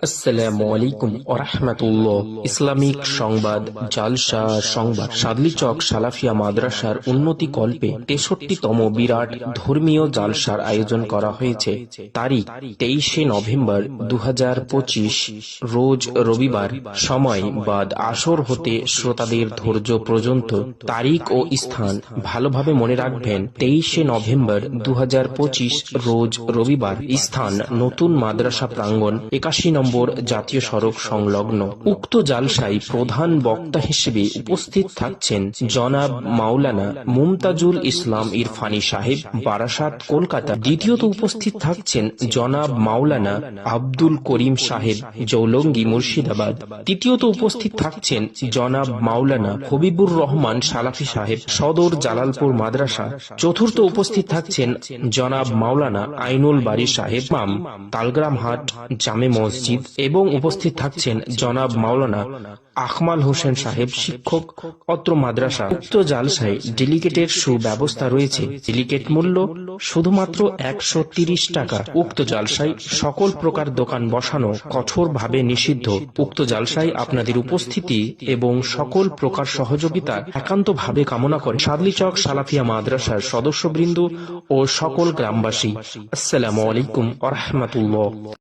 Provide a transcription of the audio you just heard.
আসসালামু আলাইকুম ওরহমাতুল্লাহ। ইসলামিক সংবাদ জালসা সংবাদ সাদলী চক সালাফিয়া মাদ্রাসার উন্নতি কল্পে 63তম বিরাট ধর্মীয় জালসার আয়োজন করা হয়েছে। তারিখ 23শে নভেম্বর 2025, রোজ রবিবার। সময় বাদ আসর হতে শ্রোতাদের ধৈর্য পর্যন্ত। তারিখ ও স্থান ভালোভাবে মনে রাখবেন। 23শে নভেম্বর 2025, রোজ রবিবার। স্থান নতুন মাদ্রাসা প্রাঙ্গণ, 81 নম্বর জাতীয় সড়ক সংলগ্ন। উক্ত জালসায় প্রধান বক্তা হিসেবে উপস্থিত থাকছেন জনাব মাওলানা মুমতাজুল ইসলাম ইরফানি সাহেব, বারাসাত, কলকাতা। দ্বিতীয়ত উপস্থিত থাকছেন জনাব মাওলানা আব্দুল করিম সাহেব, জৌলঙ্গি, মুর্শিদাবাদ। তৃতীয়ত উপস্থিত থাকছেন জনাব মাওলানা হবিবুর রহমান সালাফি সাহেব, সদর জালালপুর মাদ্রাসা। চতুর্থ উপস্থিত থাকছেন জনাব মাওলানা আইনুল বারী সাহেব, ইমাম, তালগ্রাম হাট জামে মসজিদ। এবং উপস্থিত থাকছেন জনাব মাওলানা আকমাল হোসেন সাহেব, শিক্ষক, অত্র মাদ্রাসা। উক্ত জালসায় ডেলিগেটের সুব্যবস্থা রয়েছে। ডেলিগেট মূল্য শুধুমাত্র 130 টাকা। উক্ত জালসায় সকল প্রকার দোকান বসানো কঠোরভাবে নিষিদ্ধ। উক্ত জালসায় আপনাদের উপস্থিতি এবং সকল প্রকার সহযোগিতা একান্তভাবে কামনা করে সাদলী চক সালাফিয়া মাদ্রাসার সদস্যবৃন্দ ও সকল গ্রামবাসী। আসসালামু আলাইকুম ওয়া রাহমাতুল্লাহ।